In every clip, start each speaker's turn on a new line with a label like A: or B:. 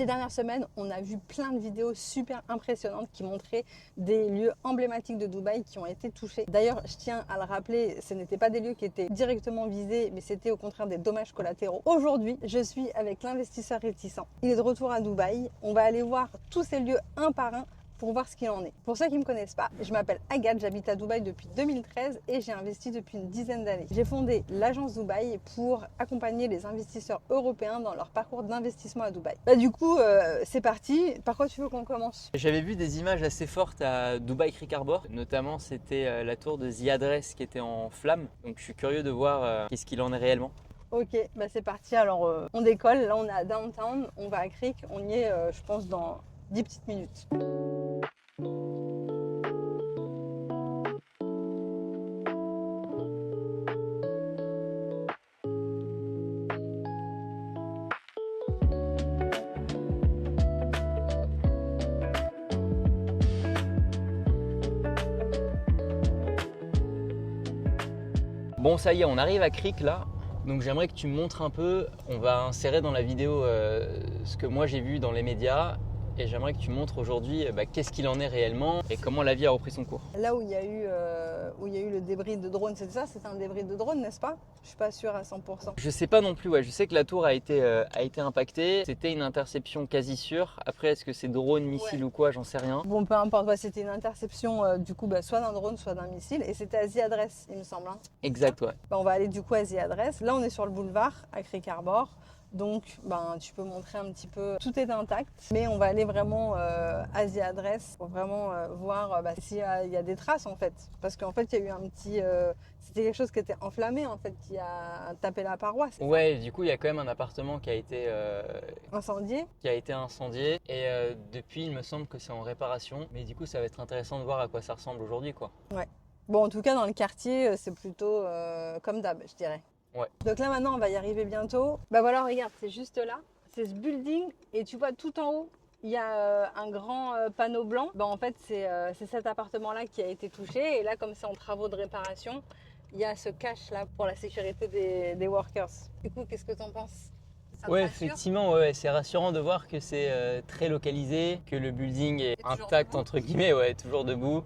A: Ces dernières semaines, on a vu plein de vidéos super impressionnantes qui montraient des lieux emblématiques de Dubaï qui ont été touchés. D'ailleurs, je tiens à le rappeler, ce n'étaient pas des lieux qui étaient directement visés, mais c'était au contraire des dommages collatéraux. Aujourd'hui, je suis avec l'investisseur réticent. Il est de retour à Dubaï. On va aller voir tous ces lieux un par un pour voir ce qu'il en est. Pour ceux qui ne me connaissent pas, je m'appelle Agathe, j'habite à Dubaï depuis 2013 et j'ai investi depuis une dizaine d'années. J'ai fondé l'agence Dubaï pour accompagner les investisseurs européens dans leur parcours d'investissement à Dubaï. Du coup, c'est parti. Par quoi tu veux qu'on commence?
B: J'avais vu des images assez fortes à Dubaï Creek Harbor, notamment c'était la tour de The Address qui était en flammes. Donc je suis curieux de voir qu'est-ce qu'il en est réellement.
A: Ok, c'est parti. Alors on décolle, là on est à Downtown, on va à Creek, on y est je pense dans 10 petites minutes.
B: Bon, ça y est, on arrive à Creek là. Donc j'aimerais que tu me montres un peu, on va insérer dans la vidéo ce que moi j'ai vu dans les médias et j'aimerais que tu montres aujourd'hui qu'est-ce qu'il en est réellement et comment la vie a repris son cours.
A: Là où il y a eu le débris de drone, c'est ça? C'est un débris de drone, n'est-ce pas? Je suis pas sûre à 100%.
B: Je sais pas non plus, ouais. Je sais que la tour a été impactée. C'était une interception quasi sûre. Après, est-ce que c'est drone, missile ou quoi, j'en sais rien.
A: Bon, peu importe, c'était une interception du coup soit d'un drone, soit d'un missile et c'était à The Address, il me semble.
B: Exact, ouais.
A: On va aller du coup à The Address. Là, on est sur le boulevard à Creek Harbor. Donc, tu peux montrer un petit peu, tout est intact, mais on va aller vraiment à The Address pour vraiment voir s'il y a des traces en fait. Parce qu'en fait, il y a eu un petit, c'était quelque chose qui était enflammé en fait, qui a tapé la paroi.
B: Ouais, du coup, il y a quand même un appartement qui a été
A: Incendié.
B: Et depuis, il me semble que c'est en réparation. Mais du coup, ça va être intéressant de voir à quoi ça ressemble aujourd'hui, quoi.
A: Ouais. Bon, en tout cas, dans le quartier, c'est plutôt comme d'hab, je dirais.
B: Ouais.
A: Donc là maintenant on va y arriver bientôt. Voilà, regarde, c'est juste là, c'est ce building et tu vois tout en haut il y a un grand panneau blanc. En fait c'est cet appartement là qui a été touché et là comme c'est en travaux de réparation, il y a ce cache là pour la sécurité des workers. Du coup qu'est-ce que tu en penses?
B: Ouais, effectivement, ouais, c'est rassurant de voir que c'est très localisé, que le building est intact entre guillemets, ouais, toujours debout.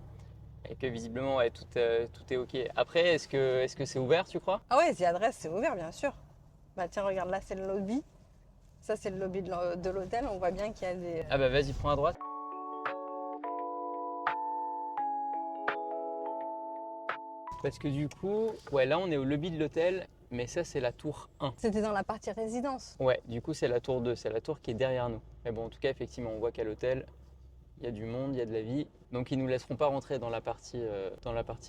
B: Et que visiblement ouais, tout est ok. Après, est-ce que c'est ouvert, tu crois?
A: Ah ouais, The Address c'est ouvert bien sûr. Tiens, regarde là c'est le lobby. Ça c'est le lobby de l'hôtel, on voit bien qu'il y a des...
B: Ah vas-y, prends à droite. Parce que du coup, ouais, là on est au lobby de l'hôtel, mais ça c'est la tour 1.
A: C'était dans la partie résidence.
B: Ouais, du coup c'est la tour 2, c'est la tour qui est derrière nous. Mais bon, en tout cas, effectivement, on voit qu'à l'hôtel, il y a du monde, il y a de la vie. Donc ils nous laisseront pas rentrer dans la partie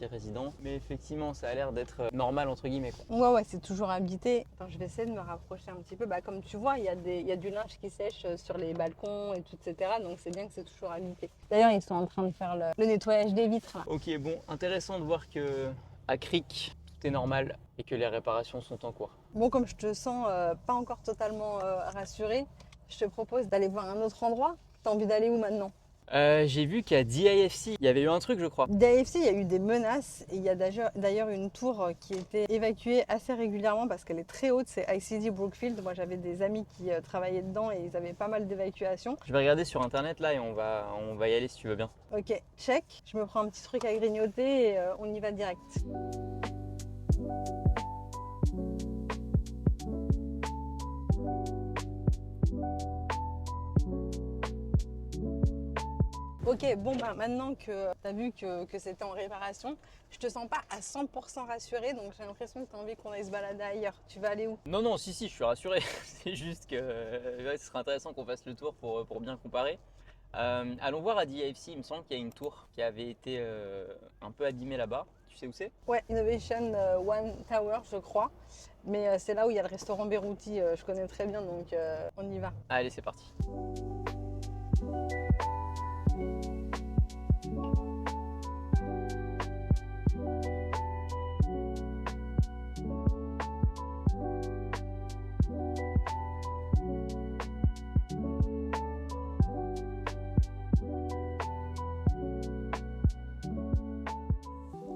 B: résident. Mais effectivement, ça a l'air d'être normal entre guillemets, quoi.
A: Ouais, c'est toujours habité. Attends, je vais essayer de me rapprocher un petit peu. Comme tu vois, il y a du linge qui sèche sur les balcons et tout, etc. Donc c'est bien que c'est toujours habité. D'ailleurs, ils sont en train de faire le nettoyage des vitres là.
B: Ok, bon, intéressant de voir que à Creek, tout est normal et que les réparations sont en cours.
A: Bon, comme je te sens pas encore totalement rassurée, je te propose d'aller voir un autre endroit. T'as envie d'aller où maintenant?
B: J'ai vu qu'à DIFC, il y avait eu un truc, je crois.
A: DIFC, il y a eu des menaces et il y a d'ailleurs une tour qui était évacuée assez régulièrement parce qu'elle est très haute, c'est ICD Brookfield. Moi j'avais des amis qui travaillaient dedans et ils avaient pas mal d'évacuations.
B: Je vais regarder sur internet là et on va y aller si tu veux bien.
A: Ok, check. Je me prends un petit truc à grignoter et on y va direct. Ok, maintenant que tu as vu que c'était en réparation, je te sens pas à 100% rassurée, donc j'ai l'impression que tu as envie qu'on aille se balader ailleurs. Tu vas aller où?
B: Non, si, je suis rassuré. C'est juste que ce serait intéressant qu'on fasse le tour pour bien comparer. Allons voir à DIFC, il me semble qu'il y a une tour qui avait été un peu abîmée là-bas. Tu sais où c'est?
A: Ouais, Innovation One Tower, je crois. Mais c'est là où il y a le restaurant Berouti, je connais très bien, donc on y va.
B: Allez, c'est parti.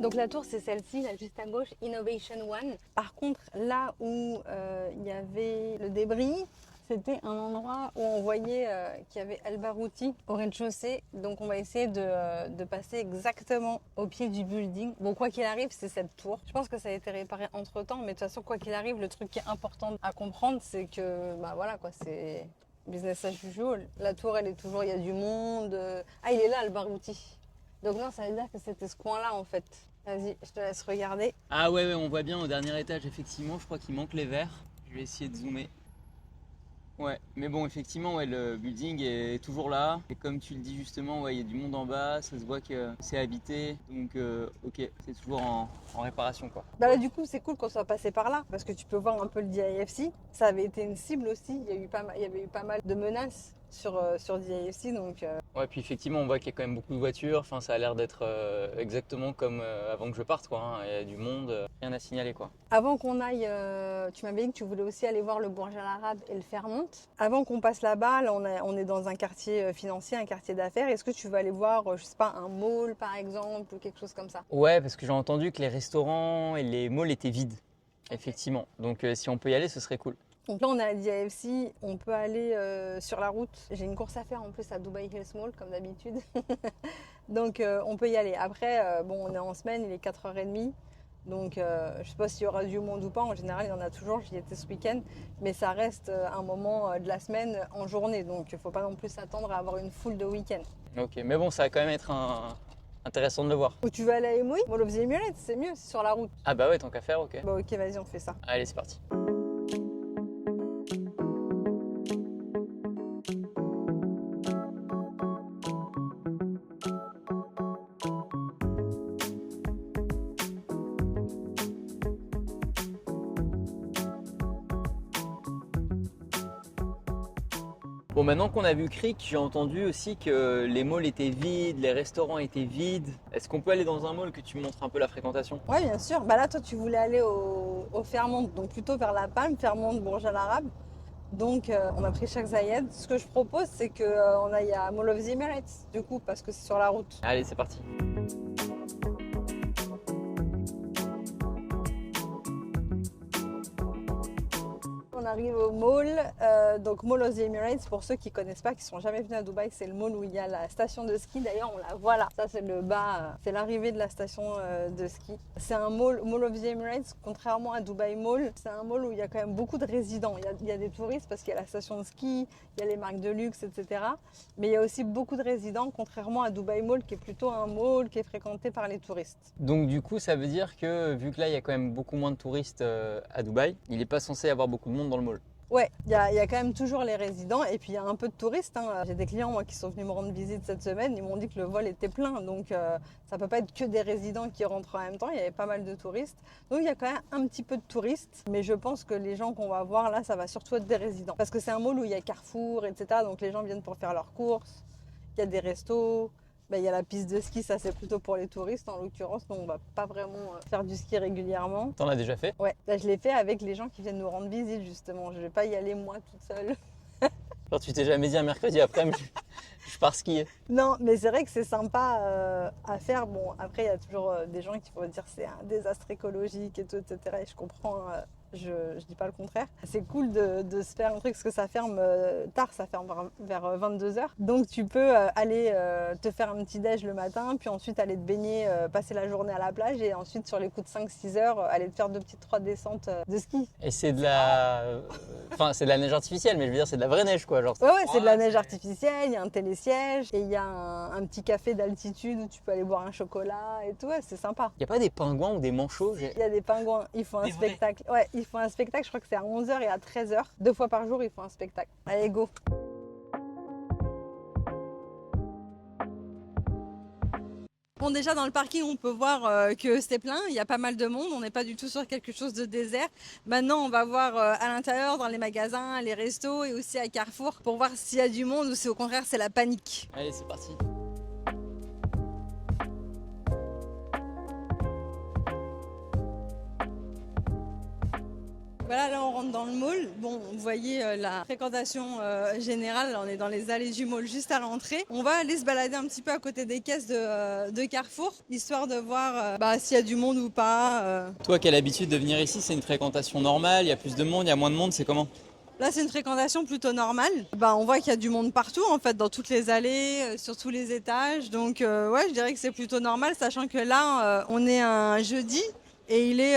A: Donc la tour c'est celle-ci, là juste à gauche, Innovation One. Par contre là où il y avait le débris, c'était un endroit où on voyait qu'il y avait Al Barouti au rez-de-chaussée. Donc on va essayer de passer exactement au pied du building. Bon, quoi qu'il arrive, c'est cette tour. Je pense que ça a été réparé entre-temps, mais de toute façon, quoi qu'il arrive, le truc qui est important à comprendre, c'est que, bah voilà quoi, c'est business as usual. La tour, elle est toujours, il y a du monde. Ah, il est là, Al Barouti. Donc non, ça veut dire que c'était ce coin-là en fait. Vas-y, je te laisse regarder.
B: Ah ouais, on voit bien au dernier étage, effectivement, je crois qu'il manque les verres. Je vais essayer de zoomer. Ouais, mais bon, effectivement, ouais, le building est toujours là. Et comme tu le dis justement, ouais, il y a du monde en bas, ça se voit que c'est habité. Donc, ok, c'est toujours en réparation, quoi.
A: Bah là, du coup, c'est cool qu'on soit passé par là, parce que tu peux voir un peu le DIFC. Ça avait été une cible aussi. Il y avait eu pas mal de menaces sur DIFC, donc...
B: Ouais, puis effectivement, on voit qu'il y a quand même beaucoup de voitures. Enfin, ça a l'air d'être exactement comme avant que je parte, quoi. Hein. Il y a du monde, rien à signaler, quoi.
A: Avant qu'on aille, tu m'avais dit que tu voulais aussi aller voir le Burj Al Arab et le Fairmont. Avant qu'on passe là-bas, là, on est dans un quartier financier, un quartier d'affaires. Est-ce que tu veux aller voir, je sais pas, un mall par exemple ou quelque chose comme ça?
B: Ouais, parce que j'ai entendu que les restaurants et les malls étaient vides, effectivement. Donc, si on peut y aller, ce serait cool.
A: Donc là, on est à DIFC, on peut aller sur la route. J'ai une course à faire en plus à Dubai Hills Mall, comme d'habitude. Donc, on peut y aller. Après, bon, on est en semaine, il est 4h30. Donc, je ne sais pas s'il y aura du monde ou pas. En général, il y en a toujours. J'y étais ce week-end. Mais ça reste un moment de la semaine en journée. Donc, il ne faut pas non plus s'attendre à avoir une foule de week-end.
B: Ok, mais bon, ça va quand même être intéressant de le voir.
A: Où tu veux aller à Emory? Mall of the Emirates, c'est mieux, c'est sur la route.
B: Ah bah ouais, tant qu'à faire, ok.
A: Bah ok, vas-y, on fait ça.
B: Allez, c'est parti. Bon, maintenant qu'on a vu Creek, j'ai entendu aussi que les malls étaient vides, les restaurants étaient vides. Est-ce qu'on peut aller dans un mall que tu me montres un peu la fréquentation?
A: Ouais, bien sûr. Bah là, toi, tu voulais aller au Fairmont, donc plutôt vers la Palme, Fairmont, Burj Al Arab. Donc, on a pris Sheikh Zayed. Ce que je propose, c'est qu'on aille à Mall of the Emirates, du coup, parce que c'est sur la route.
B: Allez, c'est parti.
A: On arrive au mall, donc Mall of the Emirates, pour ceux qui ne connaissent pas, qui ne sont jamais venus à Dubaï, c'est le mall où il y a la station de ski. D'ailleurs, on la voit là. Ça, c'est le bas, c'est l'arrivée de la station de ski. C'est un mall of the Emirates, contrairement à Dubaï Mall. C'est un mall où il y a quand même beaucoup de résidents. Il y a des touristes parce qu'il y a la station de ski, il y a les marques de luxe, etc. Mais il y a aussi beaucoup de résidents, contrairement à Dubaï Mall, qui est plutôt un mall qui est fréquenté par les touristes.
B: Donc du coup, ça veut dire que vu que là, il y a quand même beaucoup moins de touristes à Dubaï, il n'est pas censé y avoir beaucoup de monde dans le mall.
A: Ouais, il y a quand même toujours les résidents et puis il y a un peu de touristes. Hein. J'ai des clients moi qui sont venus me rendre visite cette semaine, ils m'ont dit que le vol était plein, donc ça peut pas être que des résidents qui rentrent en même temps. Il y avait pas mal de touristes, donc il y a quand même un petit peu de touristes. Mais je pense que les gens qu'on va voir là, ça va surtout être des résidents, parce que c'est un mall où il y a Carrefour, etc. Donc les gens viennent pour faire leurs courses. Il y a des restos. Ben, il y a la piste de ski, ça c'est plutôt pour les touristes en l'occurrence, donc on va pas vraiment faire du ski régulièrement.
B: T'en as déjà fait?
A: Ouais, là, je l'ai fait avec les gens qui viennent nous rendre visite justement, je vais pas y aller moi toute seule.
B: Genre tu t'es jamais dit un mercredi après-midi, je pars skier.
A: Non, mais c'est vrai que c'est sympa à faire. Bon, après il y a toujours des gens qui vont dire c'est un désastre écologique et tout, etc. Et je comprends, je dis pas le contraire. C'est cool de se faire un truc parce que ça ferme tard, ça ferme vers 22h. Donc tu peux aller te faire un petit déj le matin, puis ensuite aller te baigner, passer la journée à la plage et ensuite sur les coups de 5-6 heures, aller te faire 2 petites 3 descentes de ski.
B: Et c'est de la... Enfin, c'est de la neige artificielle, mais je veux dire, c'est de la vraie neige, quoi. Genre,
A: Ouais, c'est de la neige artificielle, il y a un télésiège et il y a un petit café d'altitude où tu peux aller boire un chocolat et tout, ouais, c'est sympa.
B: Il n'y a pas des pingouins ou des manchots?
A: Il y a des pingouins, ils font un spectacle. Ouais, ils font un spectacle, je crois que c'est à 11h et à 13h. 2 fois par jour, ils font un spectacle. Allez, go! Bon, déjà dans le parking, on peut voir que c'est plein, il y a pas mal de monde, on n'est pas du tout sur quelque chose de désert. Maintenant, on va voir à l'intérieur, dans les magasins, les restos et aussi à Carrefour pour voir s'il y a du monde ou si au contraire c'est la panique.
B: Allez, c'est parti.
A: Voilà, là on rentre dans le mall. Bon, vous voyez la fréquentation générale, là, on est dans les allées du mall juste à l'entrée. On va aller se balader un petit peu à côté des caisses de Carrefour, histoire de voir s'il y a du monde ou pas.
B: Toi qui as l'habitude de venir ici, c'est une fréquentation normale, il y a plus de monde, il y a moins de monde, c'est comment?
A: Là, c'est une fréquentation plutôt normale. Bah, on voit qu'il y a du monde partout, en fait, dans toutes les allées, sur tous les étages. Donc, ouais, je dirais que c'est plutôt normal, sachant que là, on est un jeudi. Et il est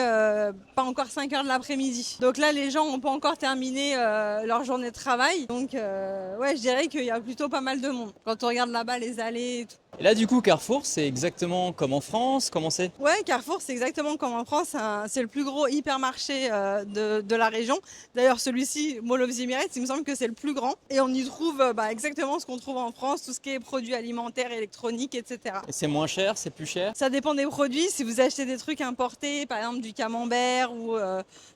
A: pas encore 5 heures de l'après-midi. Donc là, les gens n'ont pas encore terminé leur journée de travail. Donc ouais, je dirais qu'il y a plutôt pas mal de monde. Quand on regarde là-bas les allées et tout.
B: Et là, du coup, Carrefour, c'est exactement comme en France? Comment c'est?
A: Ouais, Carrefour, c'est exactement comme en France. C'est le plus gros hypermarché de la région. D'ailleurs, celui-ci, Mall of the Emirates, il me semble que c'est le plus grand. Et on y trouve exactement ce qu'on trouve en France, tout ce qui est produits alimentaires, électroniques, etc.
B: Et c'est moins cher, c'est plus cher?
A: Ça dépend des produits. Si vous achetez des trucs importés, par exemple du camembert ou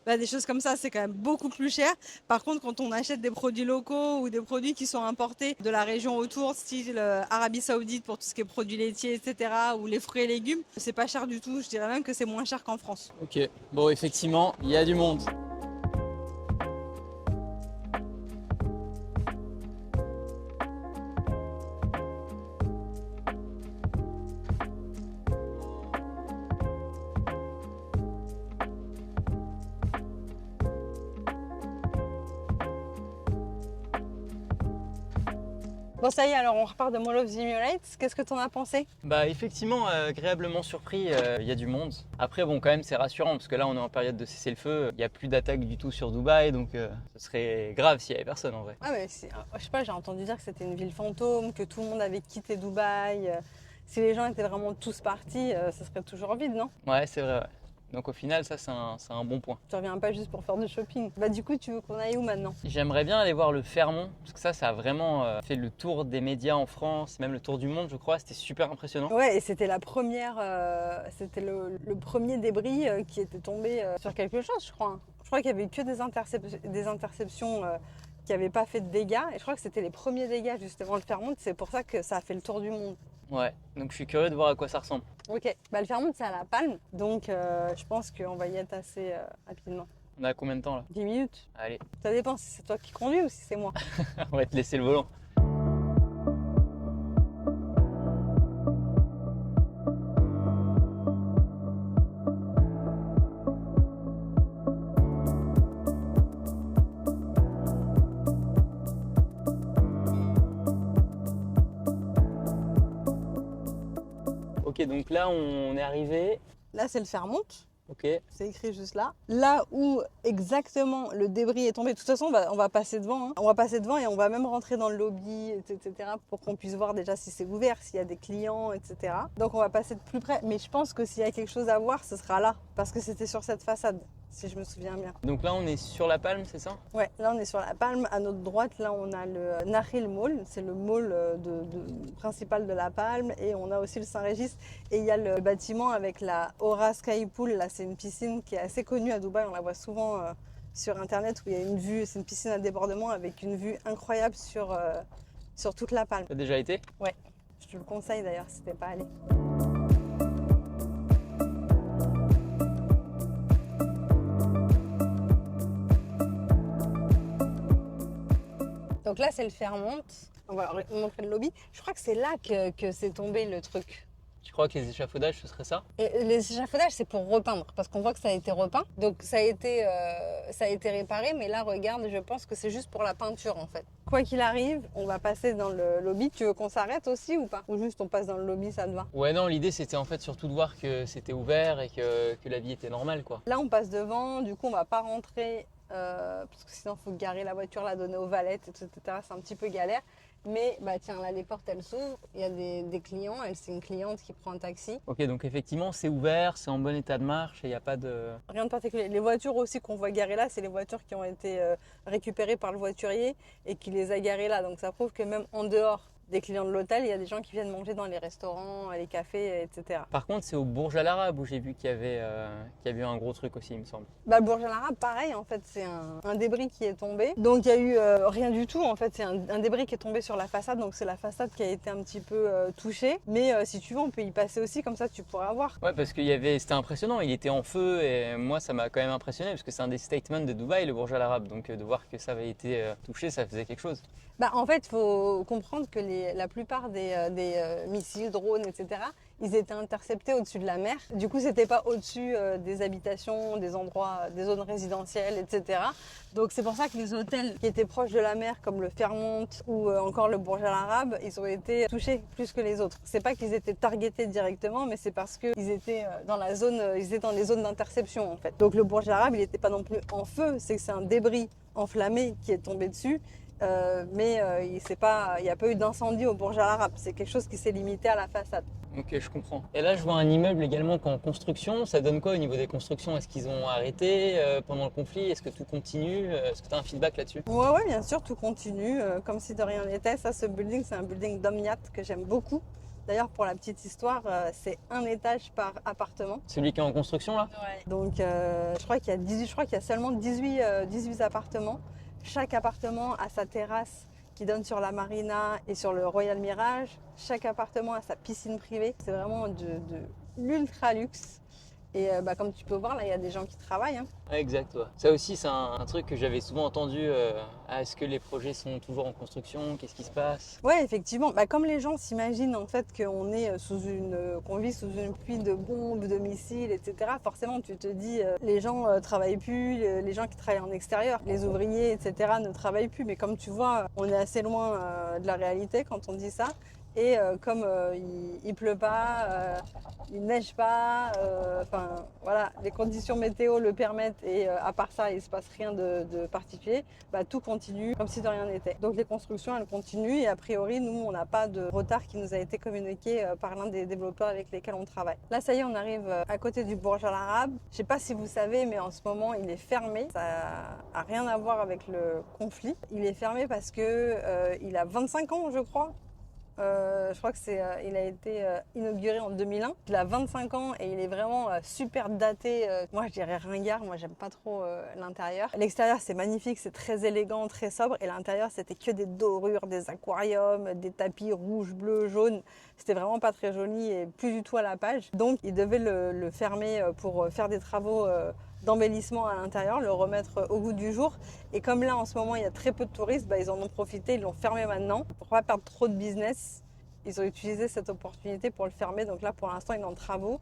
A: des choses comme ça, c'est quand même beaucoup plus cher. Par contre, quand on achète des produits locaux ou des produits qui sont importés de la région autour, style Arabie Saoudite pour tout ce qui est produits laitiers, etc., ou les fruits et légumes, c'est pas cher du tout. Je dirais même que c'est moins cher qu'en France.
B: Ok, bon, effectivement, il y a du monde.
A: Bon, ça y est, alors on repart de Mall of the Emirates. Qu'est-ce que t'en as pensé?
B: Bah effectivement, agréablement surpris, il y a du monde. Après bon quand même c'est rassurant parce que là on est en période de cessez-le-feu, il n'y a plus d'attaque du tout sur Dubaï donc ce serait grave s'il n'y avait personne en vrai.
A: Ah mais je sais pas, j'ai entendu dire que c'était une ville fantôme, que tout le monde avait quitté Dubaï. Si les gens étaient vraiment tous partis, ça serait toujours vide, non?
B: Ouais c'est vrai, ouais. Donc au final ça c'est un bon point.
A: Tu reviens pas juste pour faire du shopping. Bah du coup tu veux qu'on aille où maintenant?
B: J'aimerais bien aller voir le Fairmont parce que ça a vraiment fait le tour des médias en France, même le tour du monde je crois, c'était super impressionnant.
A: Ouais, et c'était la première, c'était le premier débris qui était tombé sur quelque chose, je crois. Je crois qu'il y avait que des interceptions qui n'avaient pas fait de dégâts. Et je crois que c'était les premiers dégâts justement le Fairmont. C'est pour ça que ça a fait le tour du monde.
B: Ouais, donc je suis curieux de voir à quoi ça ressemble.
A: Ok, bah, le Fairmont c'est à La Palme, donc je pense qu'on va y être assez rapidement.
B: On a combien de temps là?
A: 10 minutes.
B: Allez,
A: Ça dépend si c'est toi qui conduis ou si c'est moi.
B: on va te laisser le volant. Ok, donc là on est arrivé.
A: Là c'est le Fairmont.
B: Ok.
A: C'est écrit juste là. Là où exactement le débris est tombé. De toute façon, on va passer devant. Hein. On va passer devant et on va même rentrer dans le lobby, etc. pour qu'on puisse voir déjà si c'est ouvert, s'il y a des clients, etc. Donc on va passer de plus près. Mais je pense que s'il y a quelque chose à voir, ce sera là. Parce que c'était sur cette façade, si je me souviens bien.
B: Donc là on est sur la Palme, c'est ça?
A: Ouais, là on est sur la Palme. À notre droite, là on a le Nakhil Mall. C'est le mall principal de la Palme. Et on a aussi le Saint-Régis. Et il y a le bâtiment avec la Aura Sky Pool. Là, c'est une piscine qui est assez connue à Dubaï. On la voit souvent sur Internet où il y a une vue. C'est une piscine à débordement avec une vue incroyable sur toute la Palme.
B: T'as déjà été?
A: Ouais, je te le conseille d'ailleurs si t'es pas allé. Donc là, c'est le Fairmont. On va montrer le lobby. Je crois que c'est là que c'est tombé le truc.
B: Tu crois que les échafaudages ce serait ça?
A: Et les échafaudages, c'est pour repeindre, parce qu'on voit que ça a été repeint. Donc ça a été réparé, mais là, regarde, je pense que c'est juste pour la peinture en fait. Quoi qu'il arrive, on va passer dans le lobby. Tu veux qu'on s'arrête aussi ou pas? Ou juste on passe dans le lobby, ça te va?
B: Ouais non, l'idée c'était en fait surtout de voir que c'était ouvert et que la vie était normale quoi.
A: Là, on passe devant, du coup, on va pas rentrer, parce que sinon, il faut garer la voiture, la donner aux valettes, etc. C'est un petit peu galère. Mais bah tiens, là les portes elles s'ouvrent, il y a des clients, c'est une cliente qui prend un taxi.
B: Ok, donc effectivement c'est ouvert, c'est en bon état de marche et il n'y a pas de...
A: Rien de particulier. Les voitures aussi qu'on voit garées là, c'est les voitures qui ont été récupérées par le voiturier et qui les a garées là. Donc ça prouve que même en dehors des clients de l'hôtel, il y a des gens qui viennent manger dans les restaurants, les cafés, etc.
B: Par contre c'est au Bourj Al Arab où j'ai vu qu'il y avait eu un gros truc aussi il me semble.
A: Bah, le Bourj Al Arab, pareil, en fait, c'est un débris qui est tombé. Donc il y a eu rien du tout, en fait, c'est un débris qui est tombé sur la façade, donc c'est la façade qui a été un petit peu touchée. Mais si tu veux, on peut y passer aussi, comme ça tu pourras voir.
B: Ouais parce que c'était impressionnant, il était en feu et moi ça m'a quand même impressionné parce que c'est un des statements de Dubaï le Bourj Al Arab, donc de voir que ça avait été touché, ça faisait quelque chose.
A: Bah, en fait, il faut comprendre que la plupart des missiles, drones, etc., ils étaient interceptés au-dessus de la mer. Du coup, c'était pas au-dessus des habitations, des endroits, des zones résidentielles, etc. Donc c'est pour ça que les hôtels qui étaient proches de la mer, comme le Fairmont ou encore le Burj Al Arab, ils ont été touchés plus que les autres. C'est pas qu'ils étaient targetés directement, mais c'est parce qu'ils étaient dans la zone, ils étaient dans les zones d'interception en fait. Donc le Burj Al Arab, il n'était pas non plus en feu, c'est que c'est un débris enflammé qui est tombé dessus. Mais il n'y a pas eu d'incendie au Burj Al Arab, c'est quelque chose qui s'est limité à la façade.
B: Ok, je comprends. Et là, je vois un immeuble également qui est en construction. Ça donne quoi au niveau des constructions? Est-ce qu'ils ont arrêté pendant le conflit? Est-ce que tout continue? Est-ce que tu as un feedback là-dessus?
A: Ouais, bien sûr, tout continue, comme si de rien n'était. Ça, ce building, c'est un building d'Omniat que j'aime beaucoup. D'ailleurs, pour la petite histoire, c'est un étage par appartement.
B: Celui qui est en construction là?
A: Ouais. Donc, je crois qu'il y a seulement 18 appartements. Chaque appartement a sa terrasse qui donne sur la marina et sur le Royal Mirage. Chaque appartement a sa piscine privée. C'est vraiment de l'ultra luxe. Et comme tu peux voir, là, il y a des gens qui travaillent. Hein.
B: Ouais, exact. Ouais. Ça aussi, c'est un truc que j'avais souvent entendu. Est-ce que les projets sont toujours en construction? Qu'est-ce qui se passe?
A: Ouais, effectivement. Comme les gens s'imaginent en fait qu'on vit sous une pluie de bombes, de missiles, etc. Forcément, tu te dis, les gens travaillent plus, les gens qui travaillent en extérieur, les ouvriers, etc. ne travaillent plus. Mais comme tu vois, on est assez loin de la réalité quand on dit ça. Et comme il pleut pas, il neige pas, voilà, les conditions météo le permettent et à part ça, il se passe rien de particulier, tout continue comme si de rien n'était. Donc les constructions, elles continuent et a priori, nous, on n'a pas de retard qui nous a été communiqué par l'un des développeurs avec lesquels on travaille. Là, ça y est, on arrive à côté du Burj Al Arab. Je sais pas si vous savez, mais en ce moment, il est fermé. Ça a rien à voir avec le conflit. Il est fermé parce que il a 25 ans, je crois. Je crois que il a été inauguré en 2001. Il a 25 ans et il est vraiment super daté. Moi, je dirais ringard. Moi, j'aime pas trop l'intérieur. L'extérieur, c'est magnifique, c'est très élégant, très sobre. Et l'intérieur, c'était que des dorures, des aquariums, des tapis rouges, bleus, jaunes. C'était vraiment pas très joli et plus du tout à la page. Donc, il devait le fermer pour faire des travaux d'embellissement à l'intérieur, le remettre au goût du jour. Et comme là en ce moment il y a très peu de touristes, ils en ont profité, ils l'ont fermé maintenant. Pour pas perdre trop de business, ils ont utilisé cette opportunité pour le fermer. Donc là pour l'instant il est en travaux.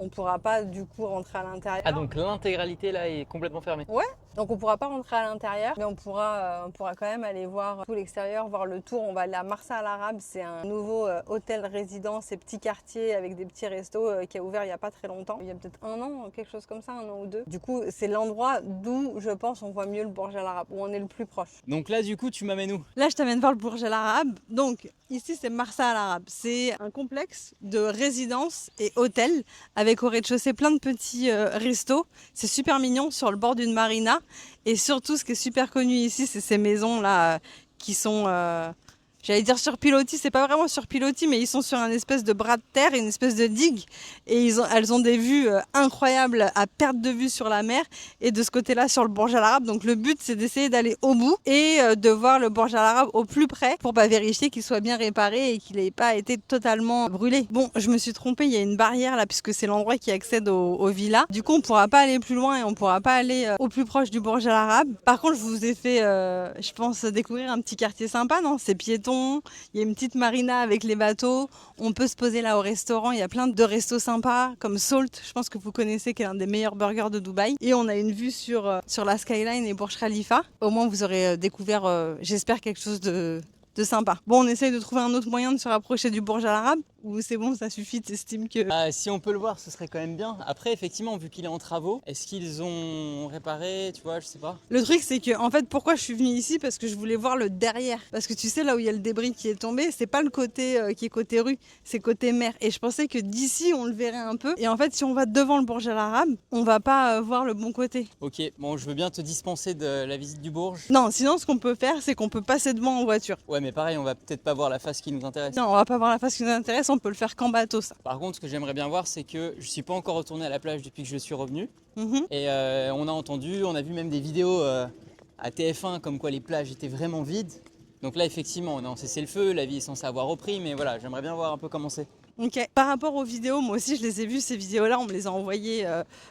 A: On ne pourra pas du coup rentrer à l'intérieur.
B: Ah donc l'intégralité là est complètement fermée?
A: Ouais, donc on ne pourra pas rentrer à l'intérieur, mais on pourra quand même aller voir tout l'extérieur, voir le tour. On va aller à Marsa Al Arab, c'est un nouveau hôtel résidence et petit quartier avec des petits restos qui a ouvert il n'y a pas très longtemps. Il y a peut-être un an, quelque chose comme ça, un an ou deux. Du coup, c'est l'endroit d'où je pense on voit mieux le Burj Al Arab, où on est le plus proche.
B: Donc là du coup tu m'amènes où?
A: Là je t'amène voir le Burj Al Arab. Donc ici c'est Marsa Al Arab, c'est un complexe de résidences et hôtels avec au rez-de-chaussée plein de petits restos. C'est super mignon sur le bord d'une marina. Et surtout, ce qui est super connu ici, c'est ces maisons-là qui sont, j'allais dire sur pilotis, c'est pas vraiment sur pilotis, mais ils sont sur un espèce de bras de terre, une espèce de digue. Et elles ont des vues incroyables à perte de vue sur la mer. Et de ce côté-là, sur le Burj Al Arab. Donc le but, c'est d'essayer d'aller au bout et de voir le Burj Al Arab au plus près pour vérifier qu'il soit bien réparé et qu'il n'ait pas été totalement brûlé. Bon, je me suis trompée, il y a une barrière là, puisque c'est l'endroit qui accède aux villas. Du coup, on ne pourra pas aller plus loin et on ne pourra pas aller au plus proche du Burj Al Arab. Par contre, je vous ai fait, je pense, découvrir un petit quartier sympa, non? C'est piéton. Il y a une petite marina avec les bateaux. On peut se poser là au restaurant. Il y a plein de restos sympas comme Salt. Je pense que vous connaissez, qui est l'un des meilleurs burgers de Dubaï. Et on a une vue sur la skyline et Burj Khalifa. Au moins, vous aurez découvert, j'espère, quelque chose de sympa. Bon, on essaye de trouver un autre moyen de se rapprocher du Burj Al Arab. Ou c'est bon, ça suffit, t'estimes que...
B: Si on peut le voir, ce serait quand même bien. Après, effectivement, vu qu'il est en travaux, est-ce qu'ils ont réparé, tu vois, je sais pas.
A: Le truc, c'est que, en fait, pourquoi je suis venue ici? Parce que je voulais voir le derrière. Parce que tu sais, là où il y a le débris qui est tombé, c'est pas le côté qui est côté rue, c'est côté mer. Et je pensais que d'ici, on le verrait un peu. Et en fait, si on va devant le Burj Al Arab, on va pas voir le bon côté.
B: Ok, bon, je veux bien te dispenser de la visite du Bourge.
A: Non, sinon, ce qu'on peut faire, c'est qu'on peut passer devant en voiture.
B: Ouais, mais pareil, on va peut-être pas voir la face qui nous intéresse.
A: Non, on va pas voir la face qui nous intéresse, on peut le faire qu'en bateau. Ça.
B: Par contre, ce que j'aimerais bien voir, c'est que je suis pas encore retourné à la plage depuis que je suis revenu. Et on a entendu, on a vu même des vidéos à TF1 comme quoi les plages étaient vraiment vides. Donc là, effectivement, on a cessé le feu, la vie est censée avoir repris, mais voilà, j'aimerais bien voir un peu comment c'est.
A: Ok. Par rapport aux vidéos, moi aussi je les ai vues ces vidéos-là, on me les a envoyées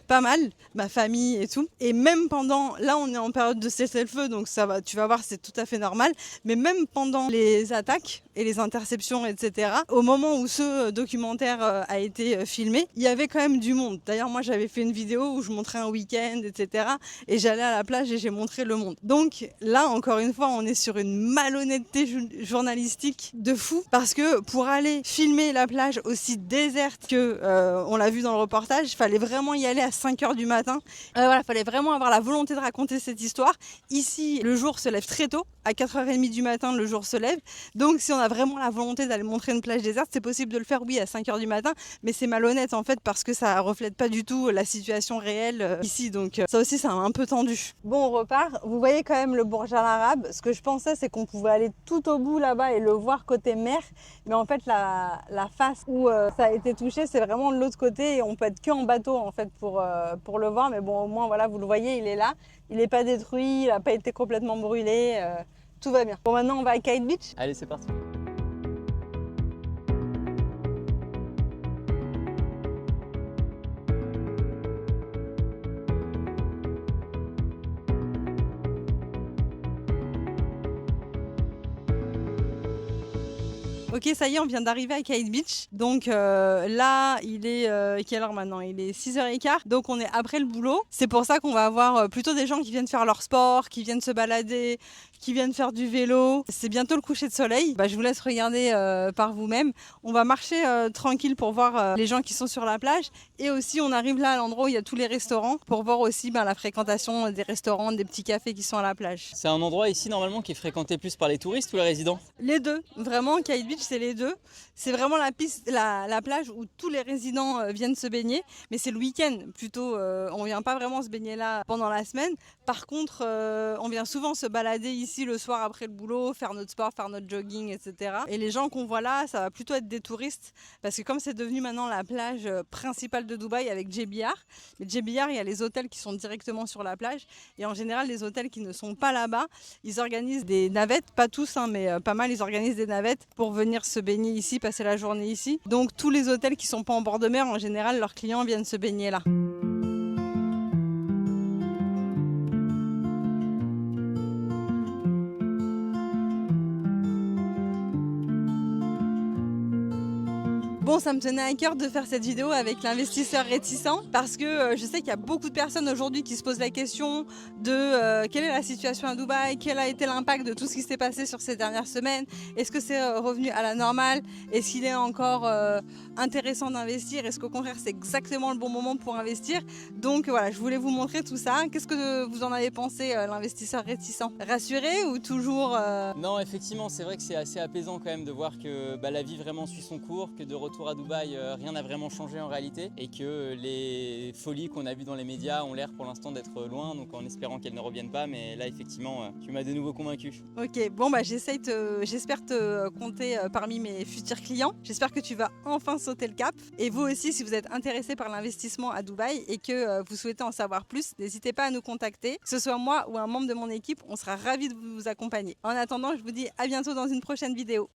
A: pas mal, ma famille et tout. Et même pendant, là on est en période de cessez-le-feu, donc ça va, tu vas voir, c'est tout à fait normal. Mais même pendant les attaques et les interceptions, etc., au moment où ce documentaire a été filmé, il y avait quand même du monde. D'ailleurs, moi j'avais fait une vidéo où je montrais un week-end, etc. Et j'allais à la plage et j'ai montré le monde. Donc là, encore une fois, on est sur une malhonnêteté journalistique de fou, parce que pour aller filmer la plage aussi déserte que on l'a vu dans le reportage, il fallait vraiment y aller à 5h du matin. Voilà, fallait vraiment avoir la volonté de raconter cette histoire. Ici, le jour se lève très tôt, à 4h30 du matin, le jour se lève. Donc si on a vraiment la volonté d'aller montrer une plage déserte, c'est possible de le faire, oui, à 5h du matin, mais c'est malhonnête en fait, parce que ça reflète pas du tout la situation réelle ici. Donc ça aussi, c'est un peu tendu. Bon, on repart. Vous voyez quand même le Burj Al Arab. Ce que je pensais, c'est qu'on pouvait aller tout au bout là-bas et le voir côté mer, mais en fait la face où ça a été touché, c'est vraiment de l'autre côté et on peut être que en bateau en fait pour le voir. Mais bon, au moins voilà, vous le voyez, il est là, il n'est pas détruit, il n'a pas été complètement brûlé, tout va bien. Bon, maintenant on va à Kite Beach.
B: Allez, c'est parti.
A: Ok, ça y est, on vient d'arriver à Kite Beach. Donc là, il est quelle heure maintenant? Il est 6h15, donc on est après le boulot. C'est pour ça qu'on va avoir plutôt des gens qui viennent faire leur sport, qui viennent se balader, qui viennent faire du vélo. C'est bientôt le coucher de soleil. Je vous laisse regarder par vous-même. On va marcher tranquille pour voir les gens qui sont sur la plage. Et aussi, on arrive là à l'endroit où il y a tous les restaurants pour voir aussi la fréquentation des restaurants, des petits cafés qui sont à la plage.
B: C'est un endroit ici normalement qui est fréquenté plus par les touristes ou les résidents?
A: Les deux, vraiment, Kite Beach, c'est les deux. C'est vraiment la plage où tous les résidents viennent se baigner, mais c'est le week-end plutôt. On vient pas vraiment se baigner là pendant la semaine. Par contre, on vient souvent se balader ici le soir après le boulot, faire notre sport, faire notre jogging, etc. Et les gens qu'on voit là, ça va plutôt être des touristes, parce que comme c'est devenu maintenant la plage principale de Dubaï avec JBR, mais JBR, il y a les hôtels qui sont directement sur la plage, et en général, les hôtels qui ne sont pas là-bas, ils organisent des navettes, pas tous, mais pas mal, ils organisent des navettes pour venir se baigner ici, passer la journée ici. Donc tous les hôtels qui sont pas en bord de mer, en général, leurs clients viennent se baigner là. Bon, ça me tenait à cœur de faire cette vidéo avec l'investisseur réticent, parce que je sais qu'il y a beaucoup de personnes aujourd'hui qui se posent la question de quelle est la situation à Dubaï, quel a été l'impact de tout ce qui s'est passé sur ces dernières semaines, est-ce que c'est revenu à la normale, est-ce qu'il est encore intéressant d'investir, est-ce qu'au contraire c'est exactement le bon moment pour investir. Donc voilà, je voulais vous montrer tout ça. Qu'est-ce que vous en avez pensé, l'investisseur réticent? Rassuré ou toujours
B: Non, effectivement, c'est vrai que c'est assez apaisant quand même de voir que la vie vraiment suit son cours, que de retour à Dubaï, rien n'a vraiment changé en réalité, et que les folies qu'on a vues dans les médias ont l'air pour l'instant d'être loin, donc en espérant qu'elles ne reviennent pas. Mais là, effectivement, tu m'as de nouveau convaincu.
A: Ok, bon j'espère te compter parmi mes futurs clients. J'espère que tu vas enfin sauter le cap. Et vous aussi, si vous êtes intéressé par l'investissement à Dubaï et que vous souhaitez en savoir plus, n'hésitez pas à nous contacter. Que ce soit moi ou un membre de mon équipe, on sera ravis de vous accompagner. En attendant, je vous dis à bientôt dans une prochaine vidéo.